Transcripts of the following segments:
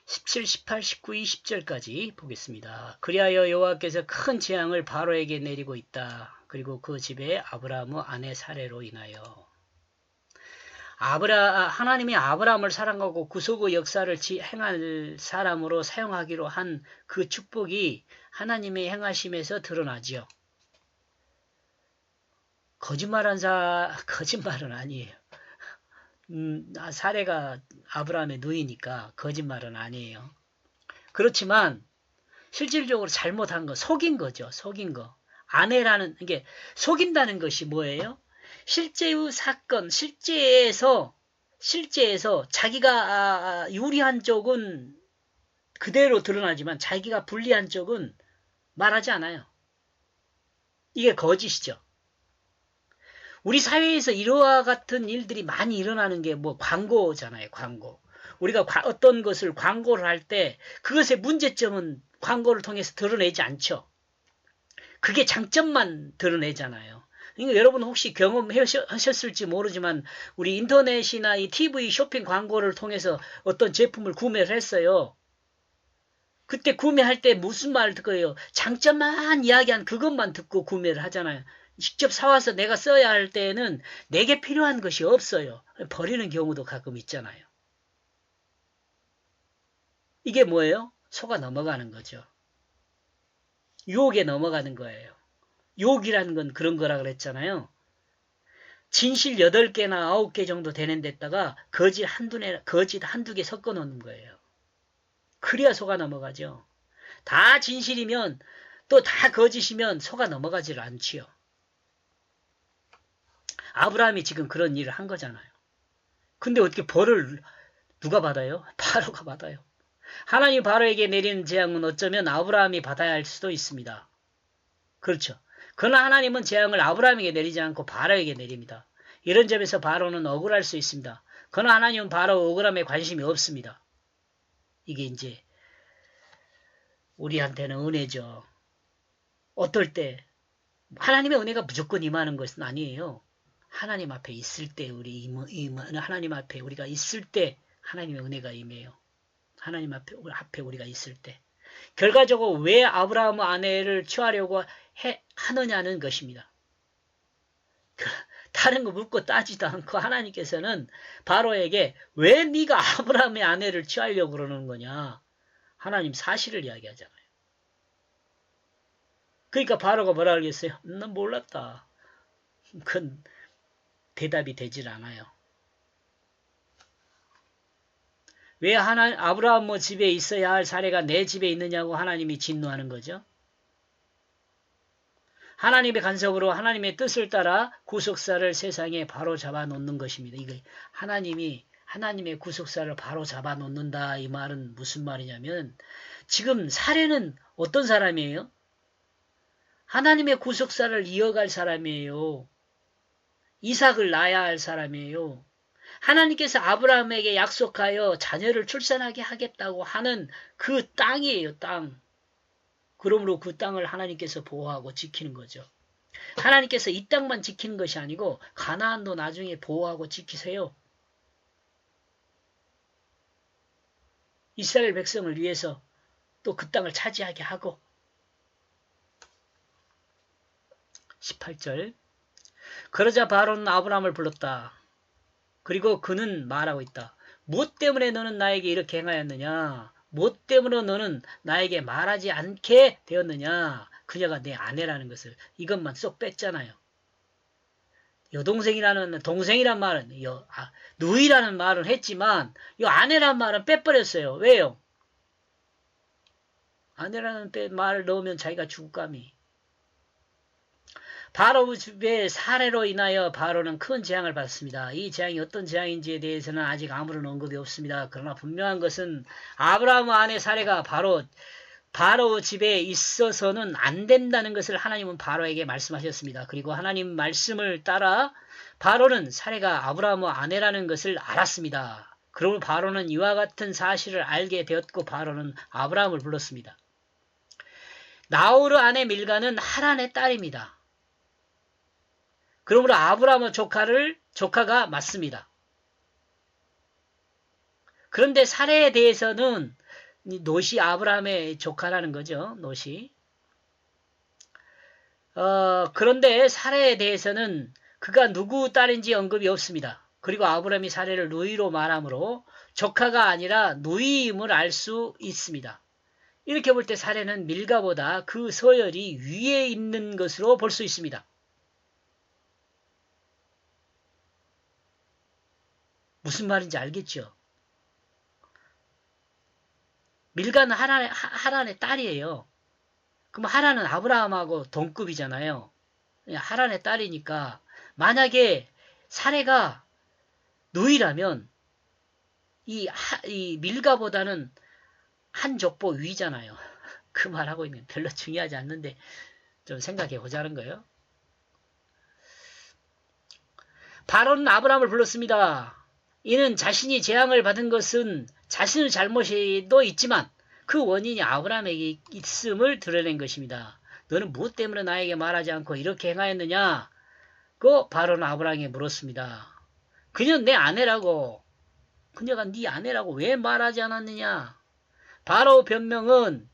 17, 18, 19, 20절까지 보겠습니다. 그리하여 여호와께서 큰 재앙을 바로에게 내리고 있다. 그리고 그 집에 아브라함의 아내 사레로 인하여 하나님이 아브라함을 사랑하고 구속의 역사를 행할 사람으로 사용하기로 한 그 축복이 하나님의 행하심에서 드러나지요. 거짓말은 아니에요. 사레가 아브라함의 누이니까 거짓말은 아니에요. 그렇지만 실질적으로 잘못한 거, 속인 거죠. 속인 거. 아내라는 이게 속인다는 것이 뭐예요? 실제의 사건, 실제에서 자기가 유리한 쪽은 그대로 드러나지만 자기가 불리한 쪽은 말하지 않아요. 이게 거짓이죠. 우리 사회에서 이러한 같은 일들이 많이 일어나는 게 뭐 광고잖아요. 광고. 우리가 어떤 것을 광고를 할 때 그것의 문제점은 광고를 통해서 드러내지 않죠. 그게 장점만 드러내잖아요. 그러니까 여러분 혹시 경험하셨을지 모르지만 우리 인터넷이나 이 TV 쇼핑 광고를 통해서 어떤 제품을 구매를 했어요. 그때 구매할 때 무슨 말을 듣고요? 장점만 이야기한 그것만 듣고 구매를 하잖아요. 직접 사와서 내가 써야 할 때에는 내게 필요한 것이 없어요. 버리는 경우도 가끔 있잖아요. 이게 뭐예요? 속아 넘어가는 거죠. 유혹에 넘어가는 거예요. 유혹이라는 건 그런 거라 그랬잖아요. 진실 8개나 9개 정도 되는 데다가 거짓 한두 개 섞어 놓는 거예요. 그래야 속아 넘어가죠. 다 진실이면 또 다 거짓이면 속아 넘어가질 않지요. 아브라함이 지금 그런 일을 한 거잖아요. 근데 어떻게 벌을 누가 받아요? 바로가 받아요. 하나님 바로에게 내리는 재앙은 어쩌면 아브라함이 받아야 할 수도 있습니다. 그렇죠. 그러나 하나님은 재앙을 아브라함에게 내리지 않고 바로에게 내립니다. 이런 점에서 바로는 억울할 수 있습니다. 그러나 하나님은 바로 억울함에 관심이 없습니다. 이게 이제 우리한테는 은혜죠. 어떨 때 하나님의 은혜가 무조건 임하는 것은 아니에요. 하나님 앞에 있을 때 하나님 앞에 우리가 있을 때 하나님의 은혜가 임해요. 하나님 앞에 우리가 있을 때. 결과적으로 왜 아브라함의 아내를 취하려고 하느냐는 것입니다. 다른 거 묻고 따지도 않고 하나님께서는 바로에게 왜 네가 아브라함의 아내를 취하려고 그러는 거냐. 하나님 사실을 이야기하잖아요. 그러니까 바로가 뭐라 그러겠어요? 난 몰랐다. 그건 대답이 되질 않아요. 왜 아브라함 집에 있어야 할 사례가 내 집에 있느냐고 하나님이 진노하는 거죠. 하나님의 간섭으로 하나님의 뜻을 따라 구속사를 세상에 바로 잡아 놓는 것입니다. 이거 하나님의 구속사를 바로 잡아 놓는다 이 말은 무슨 말이냐면 지금 사례는 어떤 사람이에요? 하나님의 구속사를 이어갈 사람이에요. 이삭을 낳아야 할 사람이에요. 하나님께서 아브라함에게 약속하여 자녀를 출산하게 하겠다고 하는 그 땅이에요. 땅. 그러므로 그 땅을 하나님께서 보호하고 지키는 거죠. 하나님께서 이 땅만 지키는 것이 아니고 가나안도 나중에 보호하고 지키세요. 이스라엘 백성을 위해서 또 그 땅을 차지하게 하고 18절 그러자 바로는 아브라함을 불렀다. 그리고 그는 말하고 있다. 무엇 때문에 너는 나에게 이렇게 행하였느냐? 무엇 때문에 너는 나에게 말하지 않게 되었느냐? 그녀가 내 아내라는 것을 이것만 쏙 뺐잖아요. 동생이란 말은 누이라는 말은 했지만 이 아내라는 말은 빼버렸어요. 왜요? 아내라는 말을 넣으면 자기가 죽을감이. 바로의 사례로 인하여 바로는 큰 재앙을 받았습니다. 이 재앙이 어떤 재앙인지에 대해서는 아직 아무런 언급이 없습니다. 그러나 분명한 것은 아브라함의 아내 사례가 바로 집에 있어서는 안 된다는 것을 하나님은 바로에게 말씀하셨습니다. 그리고 하나님 말씀을 따라 바로는 사례가 아브라함의 아내라는 것을 알았습니다. 그러므로 바로는 이와 같은 사실을 알게 되었고 바로는 아브라함을 불렀습니다. 나호르 아내 밀가는 하란의 딸입니다. 그러므로 아브라함의 조카가 맞습니다. 그런데 사례에 대해서는 이 롯이 아브라함의 조카라는 거죠. 롯이. 그런데 사례에 대해서는 그가 누구 딸인지 언급이 없습니다. 그리고 아브라함이 사례를 누이로 말하므로 조카가 아니라 누이임을 알 수 있습니다. 이렇게 볼 때 사례는 밀가보다 그 서열이 위에 있는 것으로 볼 수 있습니다. 무슨 말인지 알겠죠? 밀가는 하란의 딸이에요. 그럼 하란은 아브라함하고 동급이잖아요. 하란의 딸이니까 만약에 사례가 누이라면 이 밀가보다는 한 족보 위잖아요. 그 말하고 있는 별로 중요하지 않는데 좀 생각해 보자는 거예요. 바로는 아브라함을 불렀습니다. 이는 자신이 재앙을 받은 것은 자신의 잘못도 있지만 그 원인이 아브라함에게 있음을 드러낸 것입니다. 너는 무엇 때문에 나에게 말하지 않고 이렇게 행하였느냐? 그 바로는 아브라함에게 물었습니다. 그녀는 내 아내라고. 그녀가 네 아내라고 왜 말하지 않았느냐? 바로 변명은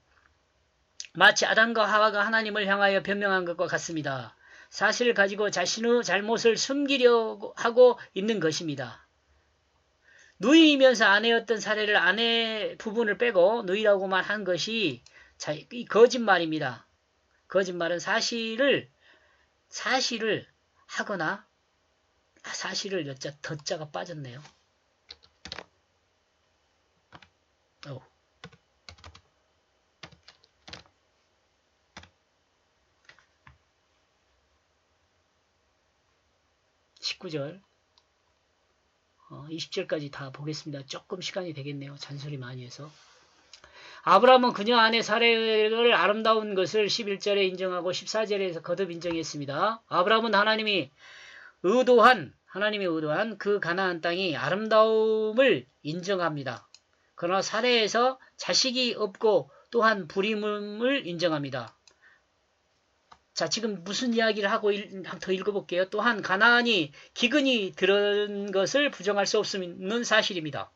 마치 아담과 하와가 하나님을 향하여 변명한 것과 같습니다. 사실을 가지고 자신의 잘못을 숨기려고 하고 있는 것입니다. 누이이면서 아내였던 사례를 아내 부분을 빼고 누이라고만 한 것이 거짓말입니다. 거짓말은 사실을 하거나 사실을 덧자가 빠졌네요. 19절 20절까지 다 보겠습니다. 조금 시간이 되겠네요. 잔소리 많이 해서. 아브라함은 그녀 아내 사례를 아름다운 것을 11절에 인정하고 14절에서 거듭 인정했습니다. 아브라함은 하나님이 의도한 그 가나안 땅이 아름다움을 인정합니다. 그러나 사례에서 자식이 없고 또한 불임을 인정합니다. 자, 지금 무슨 이야기를 하고 더 읽어볼게요. 또한 가나안이 기근이 들은 것을 부정할 수 없는 사실입니다.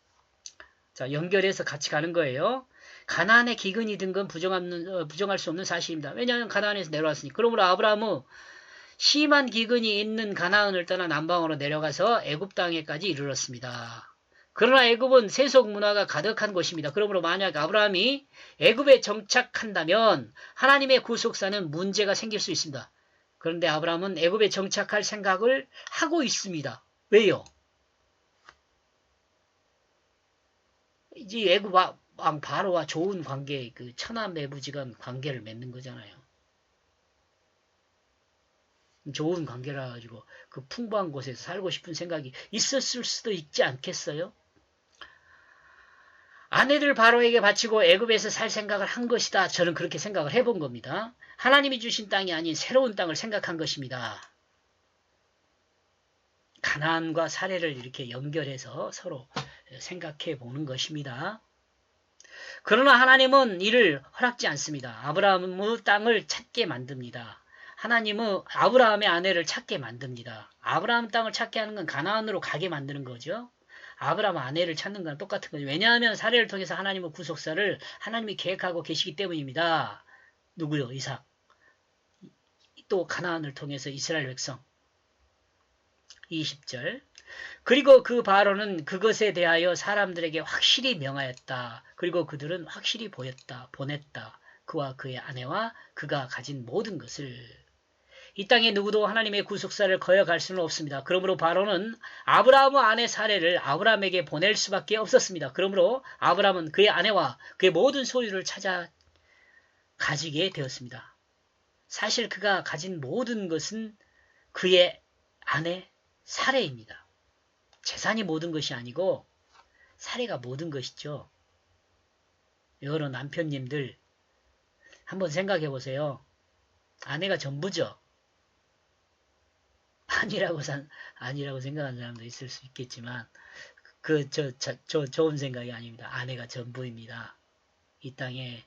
자, 연결해서 같이 가는 거예요. 가나안에 기근이 든 건 부정할 수 없는 사실입니다. 왜냐하면 가나안에서 내려왔으니. 그러므로 아브라함은 심한 기근이 있는 가나안을 떠나 남방으로 내려가서 애굽 땅에까지 이르렀습니다. 그러나 애굽은 세속 문화가 가득한 곳입니다. 그러므로 만약 아브라함이 애굽에 정착한다면 하나님의 구속사는 문제가 생길 수 있습니다. 그런데 아브라함은 애굽에 정착할 생각을 하고 있습니다. 왜요? 이제 애굽 왕 바로와 좋은 관계, 그 천하매부지간 관계를 맺는 거잖아요. 좋은 관계라 가지고 그 풍부한 곳에서 살고 싶은 생각이 있었을 수도 있지 않겠어요? 아내를 바로에게 바치고 애굽에서 살 생각을 한 것이다. 저는 그렇게 생각을 해본 겁니다. 하나님이 주신 땅이 아닌 새로운 땅을 생각한 것입니다. 가나안과 사례를 이렇게 연결해서 서로 생각해 보는 것입니다. 그러나 하나님은 이를 허락지 않습니다. 아브라함의 땅을 찾게 만듭니다. 하나님은 아브라함의 아내를 찾게 만듭니다. 아브라함 땅을 찾게 하는 건 가나안으로 가게 만드는 거죠. 아브라함 아내를 찾는 건 똑같은 거죠. 왜냐하면 사례를 통해서 하나님의 구속사를 하나님이 계획하고 계시기 때문입니다. 누구요? 이삭. 또 가나안을 통해서 이스라엘 백성. 20절. 그리고 그 바로는 그것에 대하여 사람들에게 확실히 명하였다. 그리고 그들은 확실히 보냈다. 그와 그의 아내와 그가 가진 모든 것을. 이 땅에 누구도 하나님의 구속사를 거역할 수는 없습니다. 그러므로 바로는 아브라함의 아내 사례를 아브라함에게 보낼 수밖에 없었습니다. 그러므로 아브라함은 그의 아내와 그의 모든 소유를 찾아 가지게 되었습니다. 사실 그가 가진 모든 것은 그의 아내 사례입니다. 재산이 모든 것이 아니고 사례가 모든 것이죠. 여러 남편님들 한번 생각해 보세요. 아내가 전부죠. 아니라고 생각하는 사람도 있을 수 있겠지만 좋은 생각이 아닙니다. 아내가 전부입니다. 이 땅에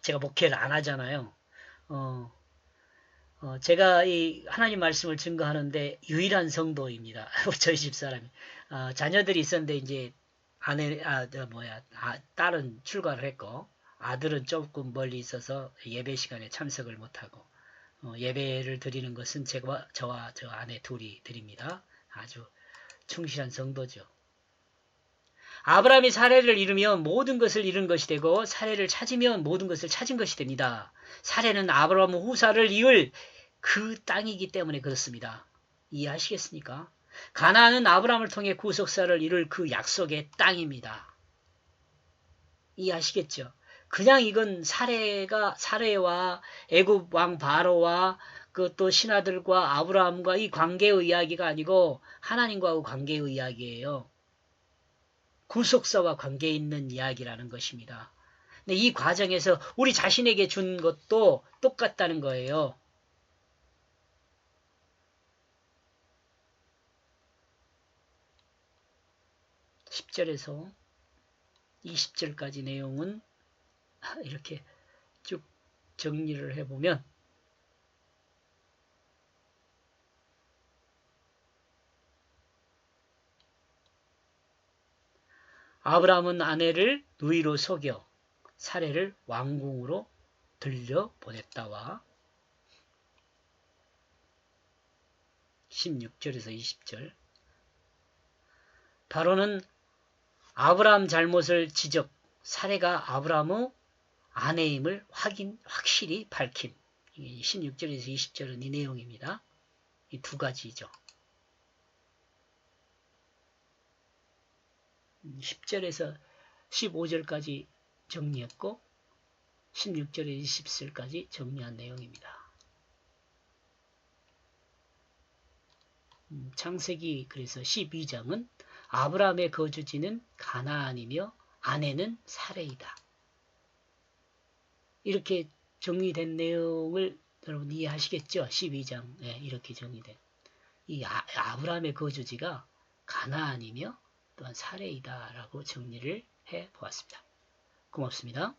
제가 목회를 안 하잖아요. 제가 이 하나님 말씀을 증거하는데 유일한 성도입니다. 저희 집사람이. 자녀들이 있었는데 이제 딸은 출가를 했고 아들은 조금 멀리 있어서 예배 시간에 참석을 못하고 예배를 드리는 것은 저와 저 아내 둘이 드립니다. 아주 충실한 성도죠. 아브라함이 사례를 잃으면 모든 것을 잃은 것이 되고 사례를 찾으면 모든 것을 찾은 것이 됩니다. 사례는 아브라함 후사를 이을 그 땅이기 때문에 그렇습니다. 이해하시겠습니까? 가나안은 아브라함을 통해 구속사를 이룰 그 약속의 땅입니다. 이해하시겠죠? 그냥 이건 사례와 애굽 왕 바로와 그 또 신하들과 아브라함과 이 관계의 이야기가 아니고 하나님과의 관계의 이야기예요. 구속사와 관계 있는 이야기라는 것입니다. 근데 이 과정에서 우리 자신에게 준 것도 똑같다는 거예요. (10절에서) 20절까지 내용은 이렇게 쭉 정리를 해보면 아브라함은 아내를 누이로 속여 사례를 왕궁으로 들려보냈다와 16절에서 20절 바로는 아브라함 잘못을 지적 사례가 아브라함의 아내임을 확실히 밝힌 16절에서 20절은 이 내용입니다. 이 두 가지죠. 10절에서 15절까지 정리했고 16절에서 20절까지 정리한 내용입니다. 창세기 그래서 12장은 아브라함의 거주지는 가나안이며 아내는 사레이다. 이렇게 정리된 내용을 여러분 이해하시겠죠? 12장 이렇게 정리된 이 아브라함의 거주지가 가나안이며 또한 사레이다라고 정리를 해보았습니다. 고맙습니다.